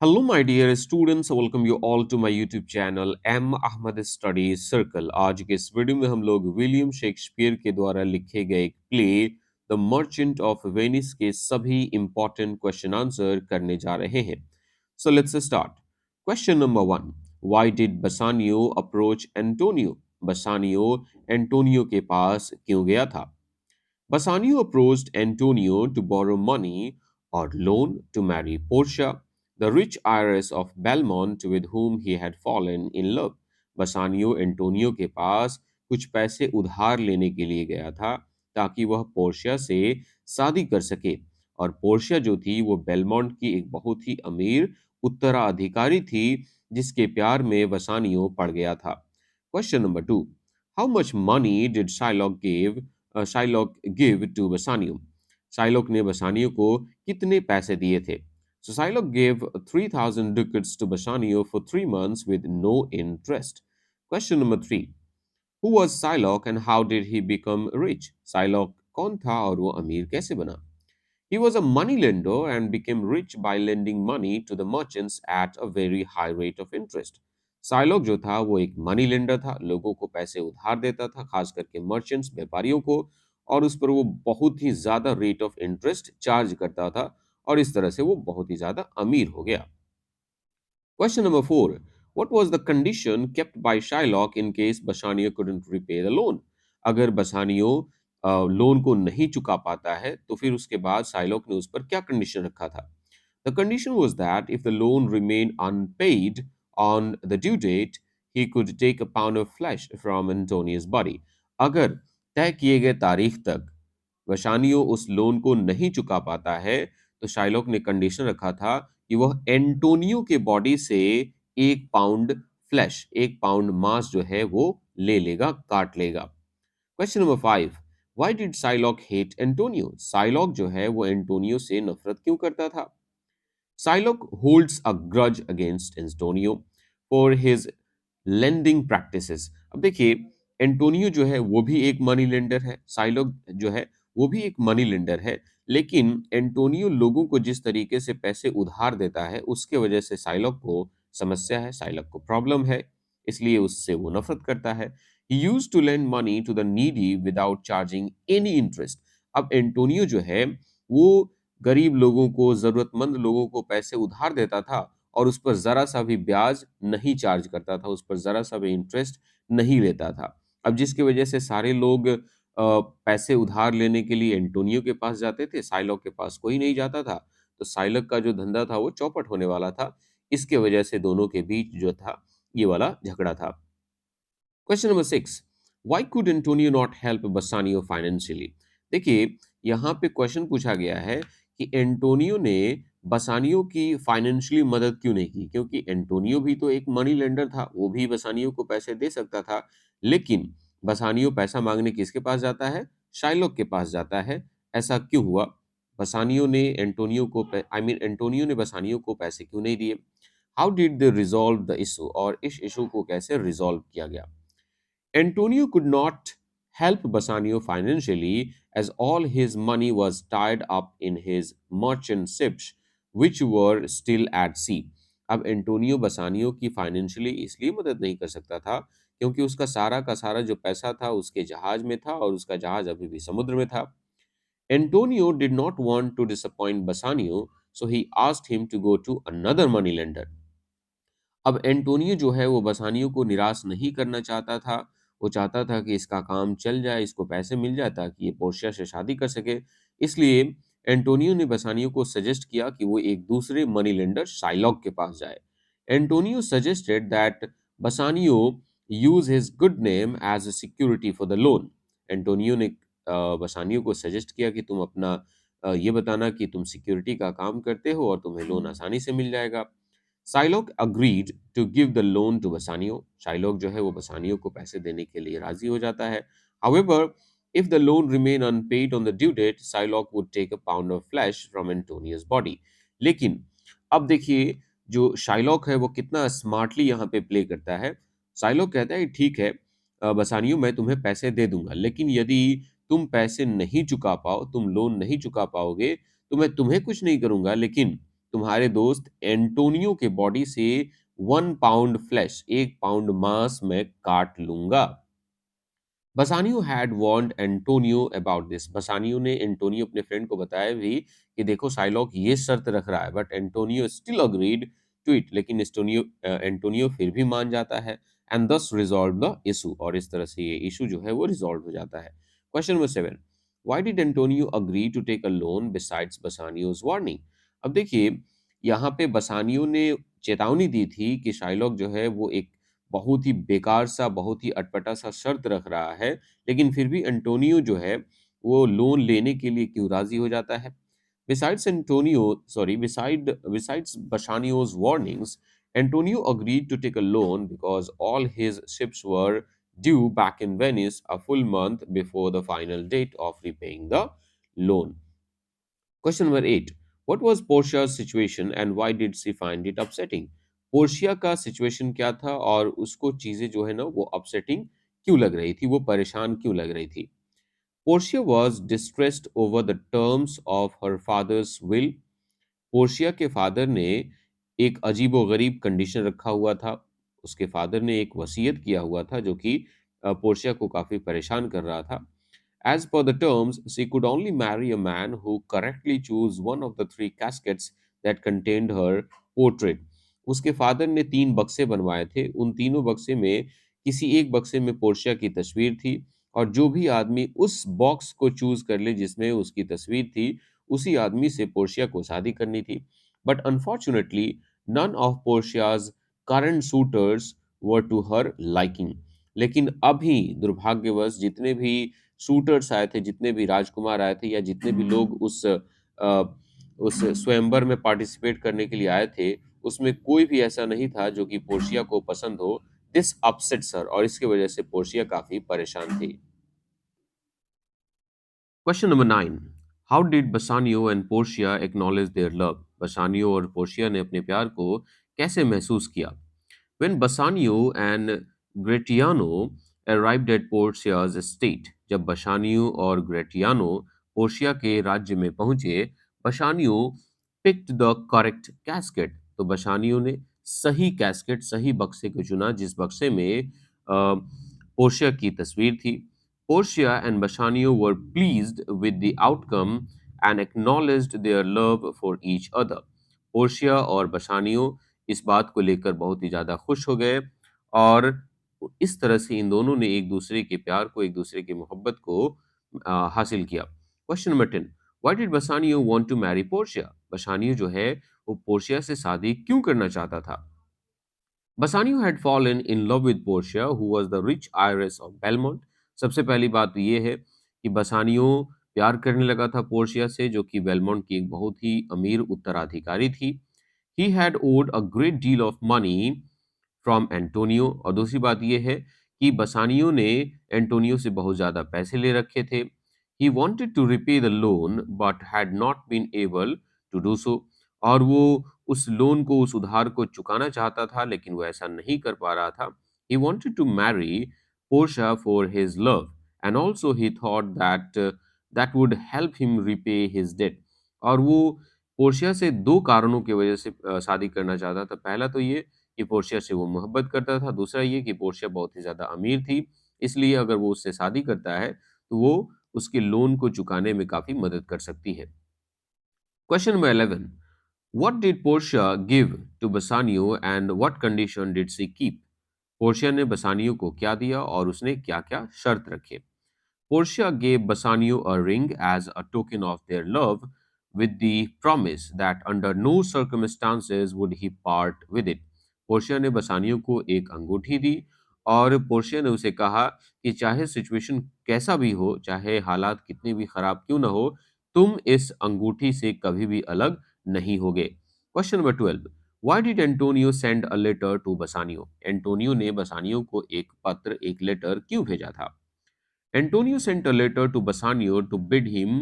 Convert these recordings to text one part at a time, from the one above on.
Hello, my dear students. Welcome you all to my YouTube channel M Ahmed Study Circle. आज के इस video में हम लोग विलियम शेक्सपियर के द्वारा लिखे गए play the merchant of Venice के सभी इंपॉर्टेंट क्वेश्चन आंसर करने जा रहे हैं. So let's start. Question number 1. Why did Bassanio approach Antonio? Bassanio Antonio के पास क्यों गया था? Bassanio approached Antonio to borrow money or loan to marry Portia, the rich heiress of Belmont with whom he had fallen in love. Bassanio Antonio के पास कुछ पैसे उधार लेने के लिए गया था ताकि वह पोर्शिया से शादी कर सके और पोर्शिया जो थी वो बेलमोंट की एक बहुत ही अमीर उत्तराधिकारी थी जिसके प्यार में बसानियो पड़ गया था. Question number 2. How much money did Shylock give to Bassanio? Shylock ने बसानियो को कितने पैसे दिए थे? So Shylock gave 3,000 ducats to Bassanio for 3 months with no interest. Question number 3. Who was Shylock and how did he become rich? Shylock कौन था और वो अमीर कैसे बना? He was a moneylender and became rich by lending money to the merchants at a very high rate of interest. Psylocke जो था वो एक मनी लेंडर था, लोगों को पैसे उधार देता था, खास करके मर्चेंट्स व्यापारियों को, और उस पर वो बहुत ही ज्यादा रेट ऑफ इंटरेस्ट चार्ज करता था और इस तरह से वो बहुत ही ज्यादा अमीर हो गया. Question number 4. What was the condition kept by Shylock in case Bassanio couldn't repay the loan? अगर बसानियो लोन को नहीं चुका पाता है तो फिर उसके बाद साइलॉक ने उस पर क्या कंडीशन रखा था? The condition was that if the loan remained unpaid on the due date, he could take a pound of flesh from Antonius' body. अगर तय किए गए तारीख तक वशानियो उस लोन को नहीं चुका पाता है तो शाइलॉक ने कंडीशन रखा था कि वह एंटोनियो के बॉडी से 1 पाउंड फ्लैश 1 पाउंड मांस जो है वो ले लेगा, काट लेगा. Question number 5. Why did Psylocke hate Antonio? Psylocke जो है वो एंटोनियो से नफरत क्यों करता था? Shylock holds a grudge against Antonio for his lending practices. अब देखिए एंटोनियो जो है वो भी एक मनी लेंडर है, साइलॉक जो है वो भी एक मनी लेंडर है, लेकिन एंटोनियो लोगों को जिस तरीके से पैसे उधार देता है उसके वजह से साइलॉक को समस्या है, साइलॉक को प्रॉब्लम है, इसलिए उससे वो नफरत करता है. He used to lend money to the needy without charging any interest. अब एंटोनियो जो है वो गरीब लोगों को, जरूरतमंद लोगों को पैसे उधार देता था और उस पर जरा सा भी ब्याज नहीं चार्ज करता था, उस पर जरा सा भी इंटरेस्ट नहीं लेता था. अब जिसकी वजह से सारे लोग पैसे उधार लेने के लिए एंटोनियो के पास जाते थे, साइलॉक के पास कोई नहीं जाता था, तो साइलॉक का जो धंधा था वो चौपट होने वाला था. इसके वजह से दोनों के बीच जो था ये वाला झगड़ा था. Question number 6. Why could Antonio not help Bassanio financially? देखिए यहाँ पे क्वेश्चन पूछा गया है कि एंटोनियो ने बसानियो की फाइनेंशियली मदद क्यों नहीं की, क्योंकि एंटोनियो भी तो एक मनी लेंडर था, वो भी बसानियो को पैसे दे सकता था, लेकिन बसानियो पैसा मांगने किसके पास जाता है? शाइलॉक के पास जाता है. ऐसा क्यों हुआ? बसानियो ने एंटोनियो को एंटोनियो ने बसानियो को पैसे क्यों नहीं दिए? How did they resolve the issue, और इस इशू को कैसे रिजॉल्व किया गया? Antonio could not help Bassanio financially as all his money was tied up in his merchant ships, which were still at sea. अब एंटोनियो बसानियो की financially इसलिए मदद नहीं कर सकता था क्योंकि उसका सारा का सारा जो पैसा था उसके जहाज में था और उसका जहाज अभी भी समुद्र में था. Antonio did not want to disappoint Bassanio, so he asked him to go to another money lender. अब एंटोनियो जो है वो बसानियो को निराश नहीं करना चाहता था, वो चाहता था कि इसका काम चल जाए, इसको पैसे मिल जाए ताकि ये पोर्शिया से शादी कर सके. इसलिए एंटोनियो ने बसानियो को सजेस्ट किया कि वो एक दूसरे मनी लेंडर शाइलॉक के पास जाए. Antonio suggested that Bassanio use his good name as a security for the loan. Antonio ने बसानियो को सजेस्ट किया कि तुम अपना ये बताना कि तुम सिक्योरिटी का काम करते हो और तुम्हें लोन आसानी से मिल जाएगा. Shylock agreed to give the loan to Bassanio. Shylock जो है वो बसानियो को पैसे देने के लिए राजी हो जाता है. However, if the loan remain unpaid on the due date, Shylock would take a pound of flesh from Antonia's body. लेकिन अब देखिए जो शाइलॉक है वो कितना स्मार्टली यहाँ पे प्ले करता है. शाइलॉक कहता है ठीक है, बसानियो मैं तुम्हें पैसे दे दूंगा, लेकिन यदि तुम पैसे नहीं चुका पाओ, तुम लोन नहीं चुका पाओगे तो मैं तुम्हें कुछ नहीं करूंगा, लेकिन तुम्हारे दोस्त एंटोनियो के बॉडी से 1 पाउंड फ्लैश, 1 पाउंड मांस मैं काट लूंगा। Bassanio had warned Antonio about this. Bassanio ने एंटोनियो अपने फ्रेंड को बताया भी कि देखो साइलॉक ये शर्त रख रहा है, but Antonio still agreed to it. लेकिन एंटोनियो फिर भी मान जाता है एंड दस रिजॉल्व द इशू, और इस तरह से ये इशू जो है वो रिजॉल्व हो जाता है। Question number 7, why did Antonio agree to take a loan besides Bassanio's warning. अब देखिए, यहाँ पे बसानियो ने चेतावनी दी थी कि शाइलॉक जो है वो एक बहुत ही बेकार सा, बहुत ही अटपटा सा शर्त रख रहा है, लेकिन फिर भी एंटोनियो जो है, वो लोन लेने के लिए क्यों राज़ी हो जाता है? Besides Bassanio's warnings, Antonio agreed to take a loan because all his ships were due back in Venice a full month before the final date of repaying the loan. Question number 8. What was Portia's situation and why did she find it upsetting? Portia का situation क्या था और उसको चीजें जो है ना वो अपसेटिंग क्यों लग रही थी, वो परेशान क्यों लग रही थी? Portia was distressed over the terms of her father's will. Portia के फादर ने एक अजीबो-गरीब कंडीशन रखा हुआ था। उसके फादर ने एक वसीयत किया हुआ था जो कि पोर्शिया को काफ़ी परेशान कर रहा था। As per the terms, she could only marry a man who correctly chose one of the 3 caskets that contained her portrait. उसके फादर ने 3 बक्से बनवाए थे। उन तीनों बक्से में किसी एक बक्से में पोर्शिया की तस्वीर थी, और जो भी आदमी उस बॉक्स को चूज़ कर ले जिसमें उसकी तस्वीर थी, उसी आदमी से पोर्शिया को शादी करनी थी। But unfortunately, none of Portia's current suitors were to her liking. लेकिन अभी दुर्भाग्यवश जितने भी शूटर्स आए थे, जितने भी राजकुमार आए थे, या जितने भी लोग उस स्वयंवर में पार्टिसिपेट करने के लिए आए थे, उसमें कोई भी ऐसा नहीं था जो कि पोर्शिया को पसंद हो। दिस अपसेट्स हर, और इसकी वजह से पोर्शिया काफी परेशान थी। Question number 9, how did Bassanio and Portia acknowledge their love. Bassanio और पोर्शिया ने अपने प्यार को कैसे महसूस किया? When Bassanio and Gratiano arrived at Porcia's estate, जब बशानियो और ग्रेटियानो पोर्शिया के राज्य में पहुंचे, बशानियो picked the correct casket। तो बशानियो ने सही कैस्केट, सही बक्से को चुना जिस बक्से में पोर्शिया की तस्वीर थी। Portia and Bassanio were pleased with the outcome and acknowledged their love for each other। Portia और बशानियो इस बात को लेकर बहुत ही ज़्यादा खुश हो गए, और इस तरह से इन दोनों ने एक दूसरे के प्यार को, एक दूसरे की मोहब्बत को हासिल किया। Question number 10, why did Bassanio want to marry Portia. Bassanio जो है वो पोर्शिया से शादी क्यों करना चाहता था? Bassanio had fallen in love with Portia, who was the rich heiress of Belmont। सबसे पहली बात तो ये है कि बसानियो प्यार करने लगा था पोर्शिया से, जो कि बेलमोंट की एक बहुत ही अमीर उत्तराधिकारी थी। He had owed a great deal of money from Antonio, और दूसरी बात ये है कि बसानियो ने एंटोनियो से बहुत ज़्यादा पैसे ले रखे थे। He wanted to repay the loan but had not been able to do so। और वो उस लोन को, उस उधार को चुकाना चाहता था, लेकिन वो ऐसा नहीं कर पा रहा था। He wanted to marry Portia for his love and also he thought that would help him repay his debt। और वो पोर्शिया से 2 कारणों की वजह से शादी करना चाहता था। पहला तो ये कि पोर्शिया से वो मोहब्बत करता था, दूसरा ये कि पोर्शिया बहुत ही ज़्यादा अमीर थी, इसलिए अगर वो उससे शादी करता है, तो वो उसके लोन को चुकाने में काफ़ी मदद कर सकती है। Question number 11, what did Portia give to Bassanio and what condition did she keep. Portia ने बसानियो को क्या दिया और उसने क्या-क्या शर्त रखे? Portia gave Bassanio a ring as a token of their love, with the promise that under no circumstances would he part with it। Portia ने बसानियो को एक अंगूठी दी, और पोर्शिया ने उसे कहा कि चाहे सिचुएशन कैसा भी हो, चाहे हालात कितने भी खराब क्यों ना हो, तुम इस अंगूठी से कभी भी अलग नहीं होगे। Question number 12, why did Antonio send a letter to Bassanio. Antonio ने बसानियो को एक पत्र, एक लेटर क्यों भेजा था? Antonio sent a letter to Bassanio to bid him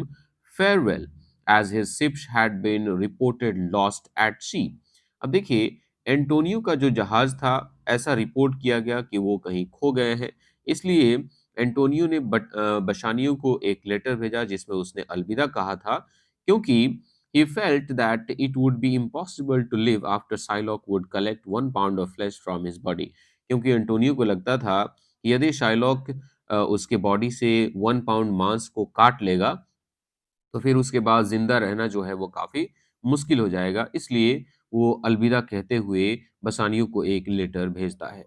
farewell as his ships had been reported lost at sea। अब देखिए, एंटोनियो का जो जहाज था, ऐसा रिपोर्ट किया गया कि वो कहीं खो गए हैं, इसलिए एंटोनियो ने बशानियो को एक लेटर भेजा जिसमें उसने अलविदा कहा था, क्योंकि He felt that it would be impossible to live after Shylock would collect 1 pound of flesh from his body. क्योंकि एंटोनियो को लगता था कि यदि शाइलॉक उसके बॉडी से 1 पाउंड मांस को काट लेगा तो फिर उसके बाद जिंदा रहना जो है वो काफी मुश्किल हो जाएगा। इसलिए वो अलविदा कहते हुए बसानियो को एक लेटर भेजता है।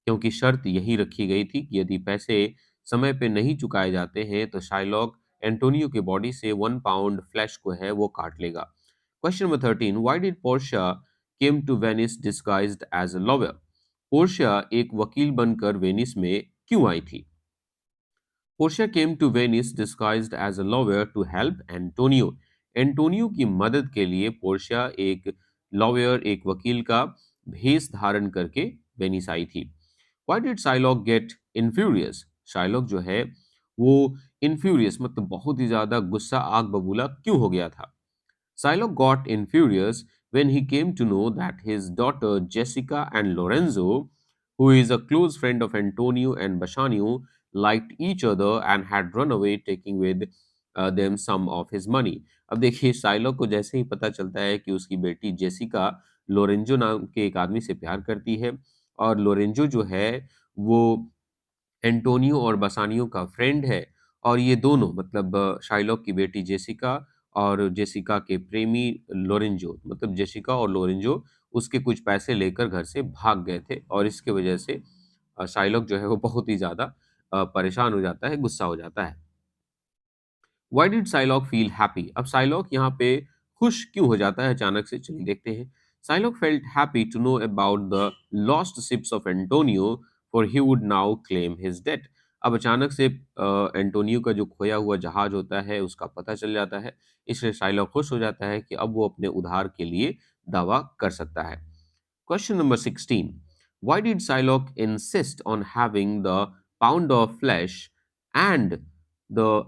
क्योंकि शर्त यही रखी गई थी कि यदि पैसे समय पे नहीं चुकाए जाते हैं तो शाइलॉक एंटोनियो के बॉडी से 1 पाउंड फ्लैश को है वो काट लेगा। Question number 13, why did Portia came to Venice disguised as a lawyer? Portia एक वकील बनकर वेनिस में क्यों आई थी? Portia came to Venice disguised as a lawyer to help Antonio. Antonio की मदद के लिए पोर्शिया एक लॉयर, एक वकील का भेष धारण करके वेनिस आई थी। Why did Shylock get infurious? Shylock जो है वो infurious मतलब बहुत ही ज्यादा गुस्सा आग बबूला क्यों हो गया था? Shylock got infurious when he came to know that his daughter Jessica and Lorenzo, who is a close friend of Antonio and Bassanio, liked each other and had run away, taking with them some of his money. अब देखिए Shylock को जैसे ही पता चलता है कि उसकी बेटी जेसिका लोरेंजो नाम के एक आदमी से प्यार करती है और लोरेंजो जो है वो एंटोनियो और बसानियो का फ्रेंड है और ये दोनों मतलब शाइलॉक की बेटी जेसिका और जेसिका के प्रेमी लोरेंजो मतलब जेसिका और लोरेंजो उसके कुछ पैसे लेकर घर से भाग गए थे और इसके वजह से शाइलॉक जो है वो बहुत ही ज्यादा परेशान हो जाता है, गुस्सा हो जाता है। Why did Psylocke feel happy? अब साइलॉक यहाँ पे खुश क्यों हो जाता है अचानक से, चलिए देखते हैं। Shylock felt happy to know about the lost ships of Antonio for he would now claim his debt. अब अचानक से एंटोनियो का जो खोया हुआ जहाज होता है उसका पता चल जाता है, इसलिए साइलॉक खुश हो जाता है कि अब वो अपने उधार के लिए दावा कर सकता है। Question number 16. Why did Psylocke insist on having the pound of flesh and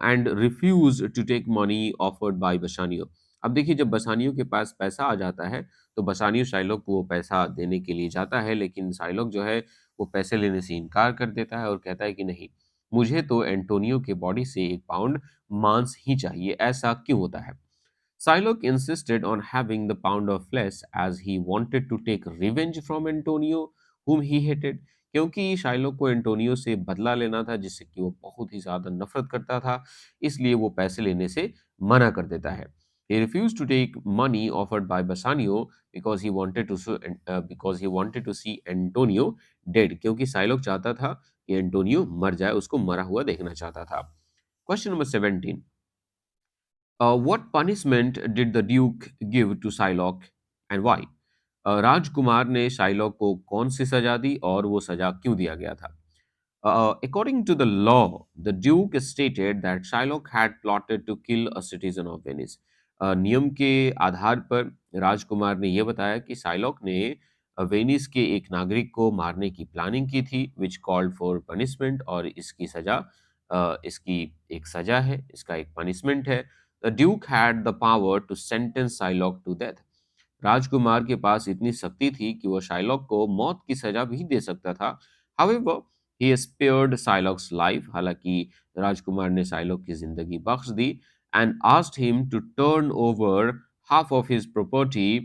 and refuse to take money offered by Bassanio? अब देखिए जब बसानियो के पास पैसा आ जाता है तो बसानियो शाइलॉक को वो पैसा देने के लिए जाता है, लेकिन शाइलॉक जो है वो पैसे लेने से इनकार कर देता है और कहता है कि नहीं, मुझे तो एंटोनियो के बॉडी से 1 पाउंड मांस ही चाहिए। ऐसा क्यों होता है? Psylocke insisted on having the pound of flesh as he wanted to take revenge from Antonio, whom he hated. क्योंकि शाइलॉक को एंटोनियो से बदला लेना था जिससे कि वो बहुत ही ज्यादा नफरत करता था, इसलिए वो पैसे लेने से मना कर देता है। He refused to take money offered by Bassanio because he wanted to see Antonio dead, क्योंकि शाइलॉक चाहता था कि एंटोनियो मर जाए, उसको मरा हुआ देखना चाहता था। Question number 17, what punishment did the Duke give to Shylock and why? राजकुमार ने शाइलॉक को कौन सी सजा दी और वो सजा क्यों दिया गया था? According to the law, the Duke stated that Shylock had plotted to kill a citizen of Venice. नियम के आधार पर राजकुमार ने यह बताया कि शाइलॉक ने वेनिस के एक नागरिक को मारने की प्लानिंग की थी, विच कॉल्ड फॉर पनिशमेंट, और इसकी सजा इसकी एक सजा है, इसका एक पनिशमेंट है। The duke had the power to sentence Shylock to death. राजकुमार के पास इतनी शक्ति थी कि वो शाइलॉक को मौत की सजा भी दे सकता था। However he spared Shylock's life, हालांकि राजकुमार ने शाइलॉक की जिंदगी बख्श दी, and asked him to turn over half of his property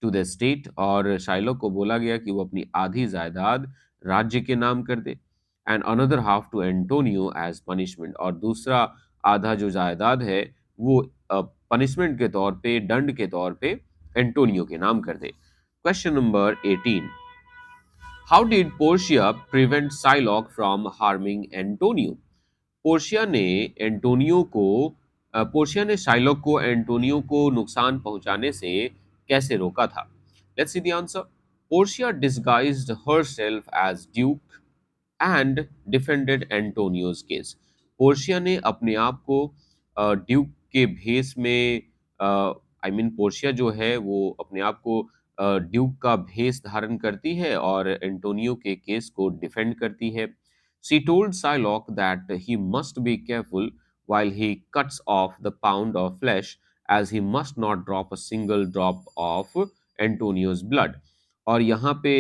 to the state, और शाइलॉक को बोला गया कि वो अपनी आधी जायदाद राज्य के नाम कर दे, and another half to Antonio as punishment, और दूसरा आधा जो जायदाद है वो पनिशमेंट के तौर पे, दंड के तौर पे एंटोनियो के नाम कर दे। Question number 18, how did Portia prevent Shylock from harming Antonio? Portia ने एंटोनियो को पोर्शिया ने शाइलॉक को एंटोनियो को नुकसान पहुंचाने से कैसे रोका था? Let's see the answer. Portia disguised herself as duke and defended Antonio's case. Portia ने अपने आप को ड्यूक के भेष में पोर्शिया जो है वो अपने आप को ड्यूक का भेष धारण करती है और एंटोनियो के केस को डिफेंड करती है। She told Psylocke that he must be careful while he cuts off the pound of flesh, as he must not drop a single drop of Antonio's blood। और यहाँ पे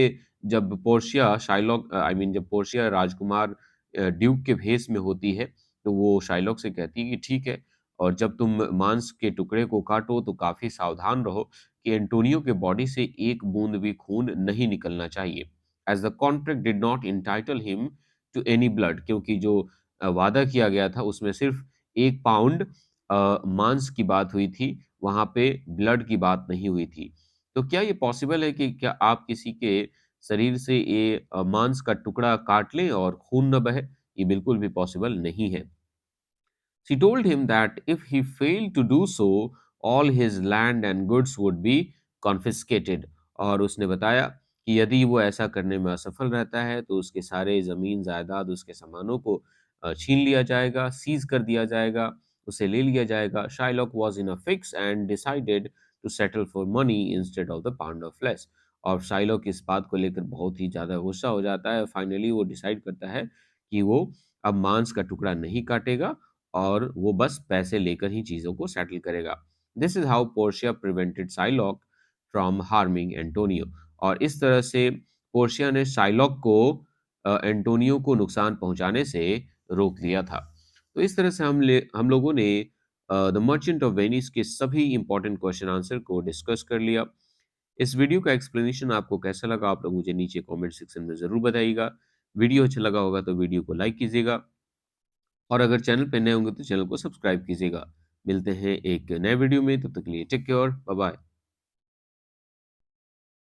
जब पोर्शिया शाइलॉक जब Portia राजकुमार Duke के भेष में होती है तो वो शाइलॉक से कहती है कि ठीक है, और जब तुम मांस के टुकड़े को काटो तो काफी सावधान रहो कि एंटोनियो के बॉडी से एक बूंद भी खून नहीं निकलना चाहिए, as the contract did not entitle him to any blood, क्योंकि जो वादा किया गया था उसमें सिर्फ 1 पाउंड मांस की बात हुई थी, वहां पे ब्लड की बात नहीं हुई थी। तो क्या ये पॉसिबल है कि क्या आप किसी के शरीर से ये मांस का टुकड़ा काट लें और खून न बहे? ये बिल्कुल भी पॉसिबल नहीं है। She told him that if he failed to do so, all his land and goods would be confiscated. और उसने बताया कि यदि वो ऐसा करने में असफल रहता है तो उसके सारे ज़मीन जायदाद, उसके सामानों को छीन लिया जाएगा, सीज कर दिया जाएगा, उसे ले लिया जाएगा। Shylock was in a fix and decided to settle for money instead of the pound of flesh. और शाइलॉक इस बात को लेकर बहुत ही ज़्यादा गुस्सा हो जाता है। फाइनली वो डिसाइड करता है कि वो अब मांस का टुकड़ा नहीं काटेगा और वो बस पैसे लेकर ही चीज़ों को सेटल करेगा। This is how Portia prevented Psylocke from harming Antonio. और इस तरह से पोर्शिया ने साइलॉक को एंटोनियो को नुकसान पहुंचाने से रोक लिया था। तो इस तरह से हम लोगों ने द मर्चेंट ऑफ वेनिस के सभी इंपॉर्टेंट क्वेश्चन आंसर को डिस्कस कर लिया। इस वीडियो का एक्सप्लेनेशन आपको कैसा लगा आप लोग मुझे नीचे कमेंट सेक्शन में ज़रूर बताइएगा। वीडियो अच्छा लगा होगा तो वीडियो को लाइक कीजिएगा और अगर चैनल पे नए होंगे तो चैनल को सब्सक्राइब कीजिएगा। मिलते हैं एक नए वीडियो में, तब तक के लिए टेक केयर, बाय बाय।